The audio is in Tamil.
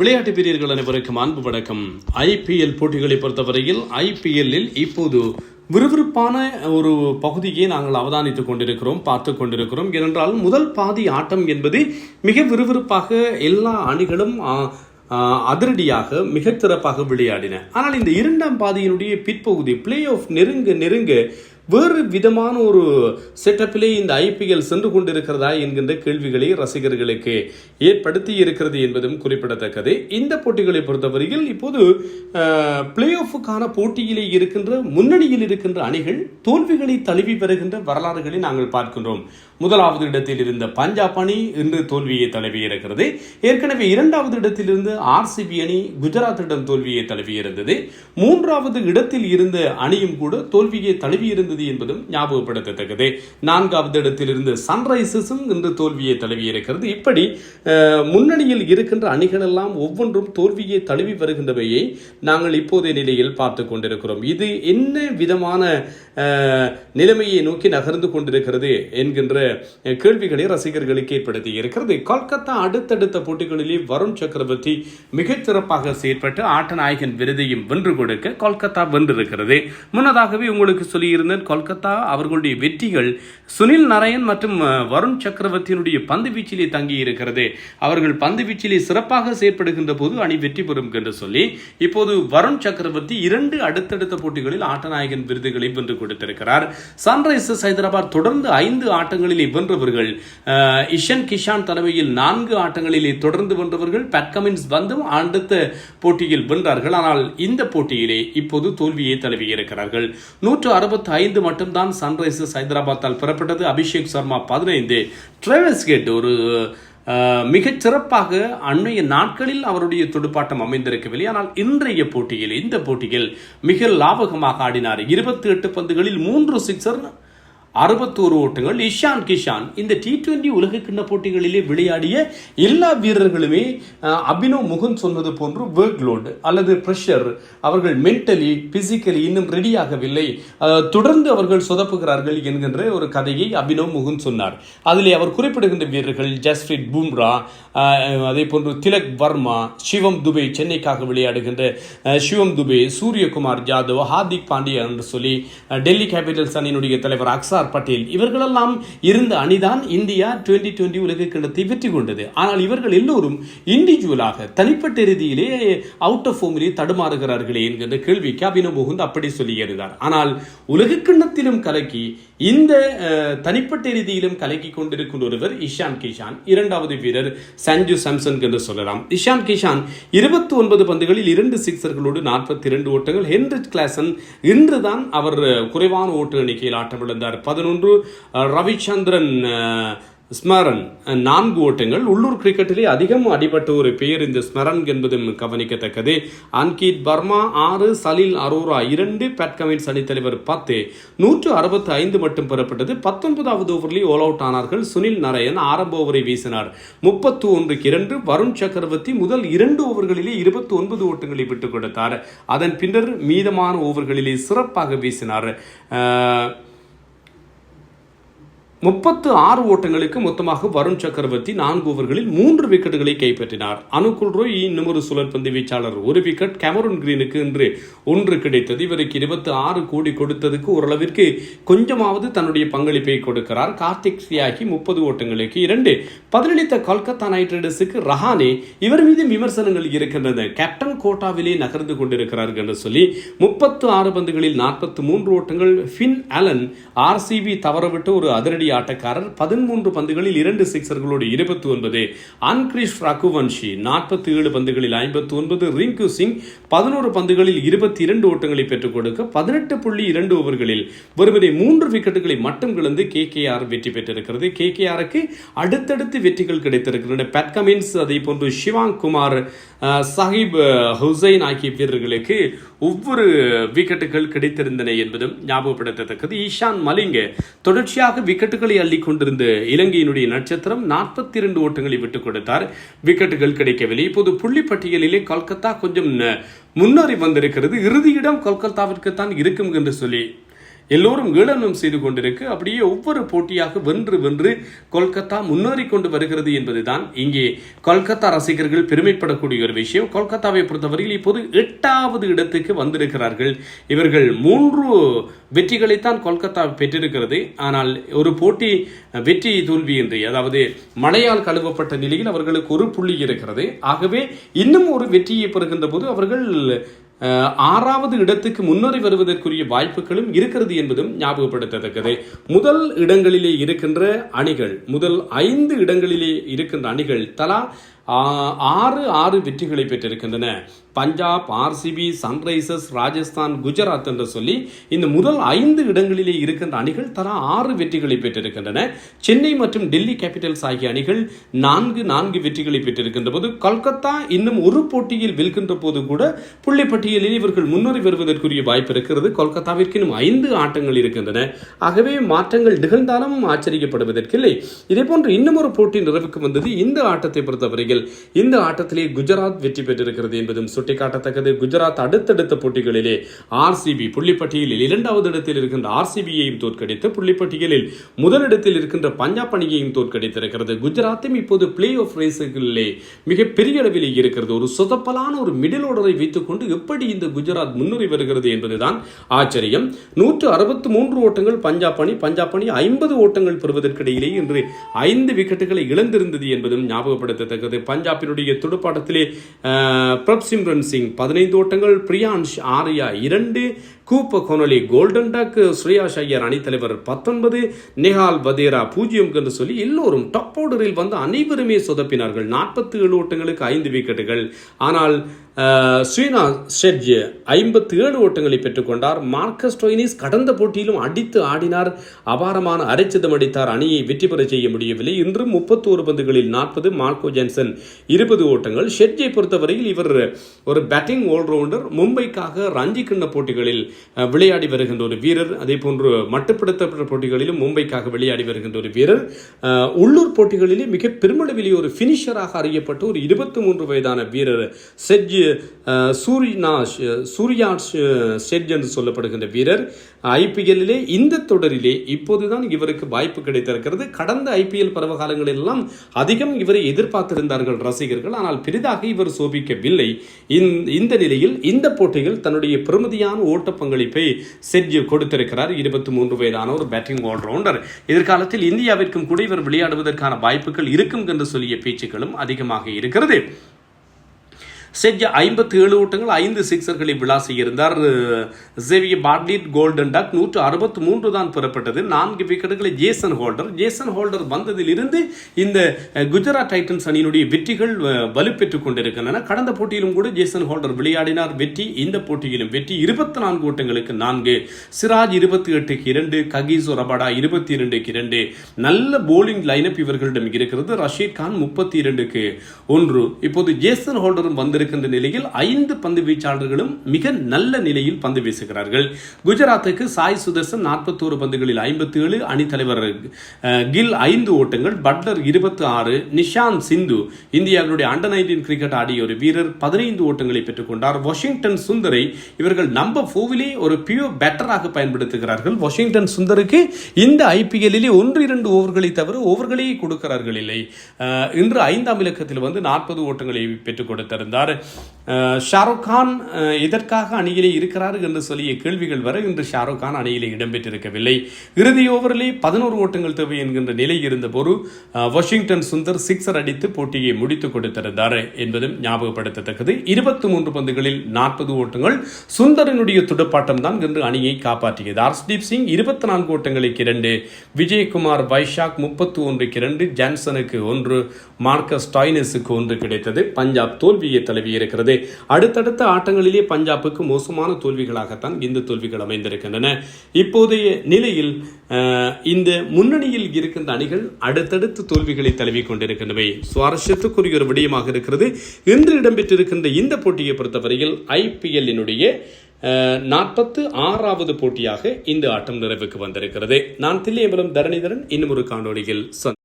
விளையாட்டு வீரர்கள் அனைவருக்கும் அன்பு வணக்கம். ஐபிஎல் போட்டிகளை பொறுத்தவரையில் ஐபிஎல்லில் இப்போது விறுவிறுப்பான ஒரு பகுதியை நாங்கள் அவதானித்துக் கொண்டிருக்கிறோம், பார்த்து கொண்டிருக்கிறோம். ஏனென்றால் முதல் பாதி ஆட்டம் என்பது மிக விறுவிறுப்பாக எல்லா அணிகளும் அதிரடியாக மிக சிறப்பாக விளையாடின. ஆனால் இந்த இரண்டாம் பாதியினுடைய பிற்பகுதி பிளே ஆஃப் நெருங்க வேறு விதமான ஒரு செட்டப்பிலே இந்த ஐபிஎல் சென்று கொண்டிருக்கிறதா என்கின்ற கேள்விகளை ரசிகர்களுக்கு ஏற்படுத்தி இருக்கிறது என்பதும் குறிப்பிடத்தக்கது. இந்த போட்டிகளை பொறுத்தவரையில் இப்போது பிளே ஆஃபுக்கான போட்டியிலே இருக்கின்ற முன்னணியில் இருக்கின்ற அணிகள் தோல்விகளை தழுவி வருகின்ற வரலாறுகளை நாங்கள் பார்க்கின்றோம். முதலாவது இடத்தில் இருந்த பஞ்சாப் அணி இன்று தோல்வியை தழுவி இருக்கிறது. ஏற்கனவே இரண்டாவது இடத்தில் இருந்து ஆர்சிபி அணி குஜராத்திடம் தோல்வியை தழுவி இருந்தது. மூன்றாவது இடத்தில் இருந்த அணியும் கூட தோல்வியை தழுவி இருந்தது என்பதும் ஞாபகப்படுத்தத்தக்கது. நான்காவது இடத்தில் இருந்து சன்ரைசர்ஸும் இன்று தோல்வியை தழுவி இருக்கிறது. இப்படி முன்னணியில் இருக்கின்ற அணிகள் எல்லாம் ஒவ்வொன்றும் தோல்வியை தழுவி வருகின்றவையை நாங்கள் இப்போதைய நிலையில் பார்த்து கொண்டிருக்கிறோம். இது என்ன விதமான நிலைமையை நோக்கி நகர்ந்து கொண்டிருக்கிறது என்கின்ற கேள்விகளை ரசிகர்களுக்கு ஏற்படுத்தி இருக்கிறது. கொல்கத்தா அடுத்தடுத்த போட்டிகளிலே வருண் சக்கரவர்த்தி மிகச் சிறப்பாக செயற்பட்டு ஆட்டநாயகன் விருதையும் வென்று கொடுக்க கொல்கத்தா வென்றிருக்கிறது. முன்னதாகவே உங்களுக்கு சொல்லியிருந்த கொல்கத்தா அவர்களுடைய வெற்றிகள் சுனில் நரயன் மற்றும் வருண் சக்கரவர்த்தியினுடைய பந்து வீச்சிலே தங்கி இருக்கிறது. அவர்கள் பந்து வீச்சிலே சிறப்பாக செயற்படுகின்ற போது அணி வெற்றி பெறும் என்று சொல்லி இப்போது வருண் சக்கரவர்த்தி 2 அடுத்தடுத்த போட்டிகளில் ஆட்டநாயகன் விருதுகளை வென்று கொடுத்திருக்கிறார். சன்ரைசர்ஸ் ஹைதராபாத் தொடர்ந்து 5 ஆட்டங்களிலே வென்றவர்கள். இஷன் கிஷான் தலைமையில் 4 ஆட்டங்களிலே தொடர்ந்து வென்றவர்கள். பேட் கமின்ஸ் வந்தும் அடுத்த போட்டியில் வென்றார்கள். ஆனால் இந்த போட்டியிலே இப்போது தோல்வியை தழுவி இருக்கிறார்கள். 165 மட்டும்தான் சன்ரைசர்ஸ் ஹைதராபாத்தால் பெறப்பட்டது. அபிஷேக் சர்மா 15, டிராவிஸ் ஹெட் ஒரு மிகச் சிறப்பாக அண்மைய நாட்களில் அவருடைய துடுப்பாட்டம் அமைந்திருக்கவில்லை. ஆனால் இன்றைய போட்டியில் இந்த போட்டியில் மிக லாபகமாக ஆடினார். 28 பந்துகளில் 3 சிக்ஸர், 61 ஓட்டங்கள். இஷான் கிஷான் இந்த T20 உலகக்கிண்ண போட்டிகளிலே விளையாடிய எல்லா வீரர்களுமே அபினவ் முகுந்த் சொன்னது போன்று ஒர்க் லோடு அல்லது பிரஷர், அவர்கள் மென்டலி பிசிக்கலி இன்னும் ரெடியாகவில்லை, தொடர்ந்து அவர்கள் சொதப்புகிறார்கள் என்கின்ற ஒரு கதையை அபினவ் முகுந்த் சொன்னார். அதிலே அவர் குறிப்பிடுகின்ற வீரர்கள் ஜஸ்பிரீத் பும்ரா, அதே போன்று திலக் வர்மா, சிவம் துபே, சென்னைக்காக விளையாடுகின்ற சிவம் துபே, சூரியகுமார் யாதவ், ஹார்திக் பாண்டியா என்று சொல்லி டெல்லி கேபிட்டல்ஸ் அணியினுடைய தலைவர் அக்சார் பட்டேல், இவர்களெல்லாம் இருந்த அணிதான் இந்தியா 2020 உலக கிண்ணத்தை வெற்றி கொண்டது. ஆனால் இவர்கள் எல்லோரும் இண்டிவிஜுவலாக தனிப்பட்ட ரீதியிலே அவுட் ஆஃப் ஃபார்மிலே தடுமாறுகிறார்களே என்கின்ற கேள்விக்கு அபினவ் முகுந்த் அப்படி சொல்லி எழுதார். ஆனால் உலக கிண்ணத்திலும் கலக்கி இந்த தனிப்பட்ட ரீதியிலும் கலக்கி கொண்டிருக்கின்ற ஒருவர் இஷான் கிஷான். இரண்டாவது வீரர் சஞ்சு சாம்சன் என்று சொல்லலாம். இஷான் கிஷான் 29 பந்துகளில் 2 சிக்ஸர்களோடு 42 ஓட்டங்கள். ஹென்ரிச் கிளாசன் இன்றுதான் அவர் குறைவான ஓட்டு எண்ணிக்கையில் ஆட்டமிழந்தார். 11. ரவிச்சந்திரன் ஸ்மரன் 4 ஓட்டங்கள். உள்ளூர் கிரிக்கெட்டிலே அதிகம் அடிபட்ட ஒரு பெயர் இந்த ஸ்மரன் என்பதும் கவனிக்கத்தக்கது. Ankit Burma 6, Salil Arora 2, Pat Cummins அணித்தலைவர் 10, 165 மட்டும் பெறப்பட்டது. 19வது ஓவரில் ஆல் அவுட் ஆனார்கள். சுனில் நரயன் ஆரம்ப ஓவரை வீசினார் 31க்கு 2. வருண் சக்கரவர்த்தி முதல் 2 ஓவர்களிலே 29 ஓட்டங்களை விட்டுக் கொடுத்தார். அதன் பின்னர் மீதமான ஓவர்களிலே சிறப்பாக வீசினார். 36 ஓட்டங்களுக்கு மொத்தமாக வருண் சக்கரவர்த்தி 4 ஓவர்களில் 3 விக்கெட்டுகளை கைப்பற்றினார். அனுகுல் ரோய் இன்னும் ஒரு சுழற்பந்து வீச்சாளர் 1 விக்கெட். கேமரூன் கிரீனுக்கு இன்று 1 கிடைத்தது. இவருக்கு 26 கோடி கொடுத்ததுக்கு ஓரளவிற்கு கொஞ்சமாவது தன்னுடைய பங்களிப்பை கொடுக்கிறார். கார்த்திக் தியாகி 30 ஓட்டங்களுக்கு 2. பதிலளித்த கொல்கத்தா நைட் ரைடர்ஸுக்கு ரஹானே, இவர் மீது விமர்சனங்கள் இருக்கின்றன. கேப்டன் கோட்டாவிலே நகர்ந்து கொண்டிருக்கிறார்கள் என்று சொல்லி 36 பந்துகளில் 43 ஓட்டங்கள். ஃபின் அலன் ஆர்சிபி தவறவிட்டு ஒரு அதிரடி ஆட்டக்காரர். 13 பந்துகளில் 2 சிக்ஸர்களோடு 29. அன்கிரிஷ் ரகுவன்ஷி 47 பந்துகளில் 59. ரிங்கு சிங் 11 பந்துகளில் 22 ஓட்டங்களை பெற்றுக் கொடுக்க 18.2 ஓவர்களில் வெறுமனே 3 விக்கெட்டுகளை மட்டும் இழந்து KKR வெற்றி பெற்றிருக்கிறது. KKRக்கு அடுத்தடுத்து வெற்றிகள் கிடைத்திருக்கின்றன. பேட் கமின்ஸ், அதே போன்று ஷிவாங் குமார், சாஹிப் ஹுசைன் ஆகிய வீரர்களுக்கு ஒவ்வொரு விக்கெட்டுகள் கிடைத்திருந்தன என்பதும் ஞாபகப்படுத்தத்தக்கது. ஈஷான் மலிங்க தொடர்ச்சியாக விக்கெட்டுகளை அள்ளி கொண்டிருந்த இலங்கையினுடைய நட்சத்திரம் 42 ஓட்டங்களை விட்டுக் கொடுத்தார். விக்கெட்டுகள் கிடைக்கவில்லை. இப்போது புள்ளி பட்டியலிலே கொல்கத்தா கொஞ்சம் முன்னேறி வந்திருக்கிறது. இறுதியிடம் கொல்கத்தாவிற்கு தான் இருக்கும் என்று சொல்லி எல்லோரும் ஏளனம் செய்து கொண்டிருக்கு. அப்படியே ஒவ்வொரு போட்டியாக வென்று வென்று கொல்கத்தா முன்னேறி கொண்டு வருகிறது என்பதுதான் இங்கே கொல்கத்தா ரசிகர்கள் பெருமைப்படக்கூடிய ஒரு விஷயம். கொல்கத்தாவை பொறுத்தவரையில் இப்போது 8வது இடத்துக்கு வந்திருக்கிறார்கள். இவர்கள் 3 வெற்றிகளைத்தான் கொல்கத்தா பெற்றிருக்கிறது. ஆனால் ஒரு போட்டி வெற்றி தோல்வியின்றி, அதாவது மழையால் கழுவப்பட்ட நிலையில் அவர்களுக்கு 1 புள்ளி இருக்கிறது. ஆகவே இன்னும் ஒரு வெற்றியை பெறுகின்ற போது அவர்கள் 6வது இடத்துக்கு முன்னேறி வருவதற்குரிய வாய்ப்புகளும் இருக்கிறது என்பதும் ஞாபகப்படுத்தத்தக்கது. முதல் இடங்களிலே இருக்கின்ற அணிகள், முதல் 5 இடங்களிலே இருக்கின்ற அணிகள் தலா 6 வெற்றிகளை பெற்றிருக்கின்றன. பஞ்சாப், RCB, சன்ரைசர்ஸ், ராஜஸ்தான், குஜராத் என்று சொல்லி இந்த முதல் 5 இடங்களிலே இருக்கின்ற அணிகள் தலா 6 வெற்றிகளை பெற்றிருக்கின்றன. சென்னை மற்றும் டெல்லி கேபிட்டல்ஸ் ஆகிய அணிகள் 4 வெற்றிகளை பெற்றிருக்கின்ற போது கொல்கத்தா இன்னும் ஒரு போட்டியில் வெல்கின்ற போது கூட புள்ளிப்பட்டியலில் இவர்கள் முன்னேறி வருவதற்குரிய வாய்ப்பு இருக்கிறது. கொல்கத்தாவிற்கு இன்னும் 5 ஆட்டங்கள் இருக்கின்றன. ஆகவே மாற்றங்கள் நிகழ்ந்தாலும் ஆச்சரியப்படுவதற்கில்லை. இதே போன்று இன்னும் ஒரு போட்டி நிறைவுக்கு வந்தது. இந்த ஆட்டத்தை பொறுத்தவரையில் இந்த ஆட்டத்திலே குஜராத் வெற்றி பெற்றிருக்கிறது என்பதும் சுட்டிக்காட்டத்தக்கது. குஜராத் அடுத்தடுத்த போட்டிகளிலே RCB புள்ளிப்பட்டியலில் 2வது இடத்தில் இருக்கின்ற RCBயையும் தோற்கடித்து புள்ளிப்பட்டியலில் முதலிடத்தில் இருக்கின்ற பஞ்சாப் அணியையும் தோற்கடித்திருக்கிறது. குஜராத்தும் இப்போது பிளே ஆஃப் ரேஸுகளிலே மிக பெரிய அளவில் இருக்கிறது. ஒரு சொதப்பலான ஒரு மிடில் ஆர்டரை வைத்துக் கொண்டு எப்படி இந்த குஜராத் முன்னேறி வருகிறது என்பதுதான் ஆச்சரியம். 163 ஓட்டங்கள் பஞ்சாப் அணி 50 ஓட்டங்கள் பெறுவதற்கிடையிலே இன்று 5 விக்கெட்டுகளை இழந்திருந்தது என்பதும் ஞாபகப்படுத்தத்தக்கது. பஞ்சாபினுடைய துடுப்பாட்டத்திலே பிரப்சிம்ரன் சிங் 15 ஓட்டங்கள், பிரியான்ஷ் ஆர்யா 2, கூப்ப கொனலி, கோல்டன் டக், ஸ்ரேயாஸ் ஐயர் அணித்தலைவர் 19, நேஹால் வதேரா 0 என்று சொல்லி எல்லோரும் டாப் ஆர்டரில் வந்து அனைவருமே சொதப்பினார்கள். 47 ஓட்டங்களுக்கு 5 விக்கெட்டுகள். ஆனால் ஸ்ரீனா ஷெட்ஜ் 57 ஓட்டங்களை பெற்றுக்கொண்டார். மார்க்கஸ் ஸ்டோய்னிஸ் கடந்த போட்டியிலும் அடித்து ஆடினார். அபாரமான அரைச்சதம் அடித்தார். அணியை வெற்றி பெற செய்ய முடியவில்லை. இன்றும் 31 பந்துகளில் 40. மார்க்கோ ஜான்சன் 20 ஓட்டங்கள். ஷெட்ஜை பொறுத்தவரையில் இவர் ஒரு பேட்டிங் ஆல்ரவுண்டர். மும்பைக்காக ரஞ்சி கிண்ண போட்டிகளில் விளையாடி வருகின்ற ஒரு வீரர். அதே போன்று மட்டுப்படுத்தப்பட்ட போட்டிகளிலும் மும்பைக்காக விளையாடி வருகின்ற ஒரு வீரர். உள்ளூர் போட்டிகளிலே மிக பெருமளவிலே ஒரு பினிஷராக அறியப்பட்ட ஒரு 23 வயதான வீரர் செட்ஜ் சூர்யா ஷெட்ஜ் என்று சொல்லப்படுகின்ற வீரர். IPL இந்த தொடரிலே இப்போதுதான் இவருக்கு வாய்ப்பு கிடைத்திருக்கிறது. கடந்த IPL பருவகாலங்களெல்லாம் அதிகம் இவரை எதிர்பார்த்திருந்தார்கள் ரசிகர்கள். ஆனால் பெரிதாக இவர் சோபிக்கவில்லை. இந்த நிலையில் இந்த போட்டியில் தன்னுடைய பெருமதியான ஓட்ட பங்களிப்பை செட்ஜ் கொடுத்திருக்கிறார். 23 வயதான ஒரு பேட்டிங் ஆல்ரவுண்டர். எதிர்காலத்தில் இந்தியாவிற்கும் கூட இவர் விளையாடுவதற்கான வாய்ப்புகள் இருக்கும் என்று சொல்லிய பேச்சுக்களும் அதிகமாக இருக்கிறது. செட்ஜ் 57 ஓட்டங்கள் 5 சிக்ஸர்களை விளாசியிருந்தார். ஜேவியர் பார்ட்லிட் கோல்டன் டக் 163 தான் பெறப்பட்டது. 4 விக்கெட்டுகளை ஜேசன் ஹோல்டர் வந்ததிலிருந்து இந்த குஜராத் டைட்டன்ஸ் அணியினுடைய வெற்றிகள் வலுப்பெற்றுக் கொண்டிருக்கின்றன. கடந்த போட்டியிலும் கூட ஜேசன் ஹோல்டர் விளையாடினார். வெற்றி. இந்த போட்டியிலும் வெற்றி. 24 ஓட்டங்களுக்கு 4. சிராஜ் 28க்கு 2, ககிசோ ரபாடா 22க்கு 2. நல்ல போலிங் லைனப் இவர்களிடம் இருக்கிறது. ரஷீத் கான் 32க்கு 1. இப்போது ஜேசன் ஹோல்டரும் வந்திருக்கின்ற நிலையில் 5 பந்து வீச்சாளர்களும் மிக நல்ல நிலையில் பந்து வீசுகிறார்கள். குஜராத்துக்கு சாய் சுதர்சன் 41 பந்துகளில் 57. அணித்தலைவர் கில் 5 ஓட்டங்கள். பட்லர் 26. நிஷாந்த் சிந்து இந்தியாவுடைய அண்டர் 19 கிரிக்கெட் ஆடிய ஒரு வீரர் 15 ஓட்டங்களை பெற்றுக்கொண்டார். வாஷிங்டன் சுந்தரை இவர்கள் நம்பர் 4 ஒரு பியூர் பேட்டராக பயன்படுத்துகிறார்கள். வாஷிங்டன் சுந்தருக்கு இந்த IPL 1-2 ஓவர்களை தவிர ஓவர்களே கொடுக்கிறார்கள் இல்லை. இன்று 5ஆம் இலக்கத்தில் வந்து 40 ஓட்டங்களை பெற்றுக் கொடுத்திருந்தார். ஷாருக் கான் இதற்காக அணியிலே இருக்கிறார் என்று சொல்லிய கேள்விகள் வர இன்று ஷாருக் கான் அணியிலே இடம்பெற்றிருக்கவில்லை. இறுதி ஓவரிலே 11 ஓட்டங்கள் தேவை என்கின்ற நிலை இருந்தபோது வாஷிங்டன் சுந்தர் சிக்ஸர் அடித்து போட்டியை முடித்துக் கொடுத்திருந்தார் என்பதும் ஞாபகப்படுத்தத்தக்கது. 23 பந்துகளில் 40 ஓட்டங்கள். சுந்தரனுடைய துடுப்பாட்டம் தான் இன்று அணியை காப்பாற்றியது. ஹர்ஷ்தீப் சிங் 24 ஓட்டங்களுக்கு 2. விஜயகுமார் வைஷாக் 31க்கு 2. ஜான்சனுக்கு 1. மார்க்கஸ் ஸ்டாய்னிஸுக்கு 1 கிடைத்தது. பஞ்சாப் தோல்வியை தழுவி இருக்கிறது. அடுத்தடுத்த ஆட்டங்களிலே பஞ்சாபுக்கு மோசமான தோல்விகளாகத்தான் இந்த தோல்விகள் அமைந்திருக்கின்றன. இப்போதைய நிலையில் இந்த முன்னணியில் இருக்கின்ற அணிகள் அடுத்தடுத்து தோல்விகளை தழுவி கொண்டிருக்கின்றவை சுவாரஸ்யத்துக்குரிய ஒரு விடயமாக இருக்கிறது. இன்று இடம்பெற்றிருக்கின்ற இந்த போட்டியை பொறுத்தவரையில் IPL 46வது போட்டியாக இந்த ஆட்டம் நிறைவுக்கு வந்திருக்கிறது. நான் தில்லையம்பலம் தரணிதரன். இன்னும் ஒரு காணொளியில்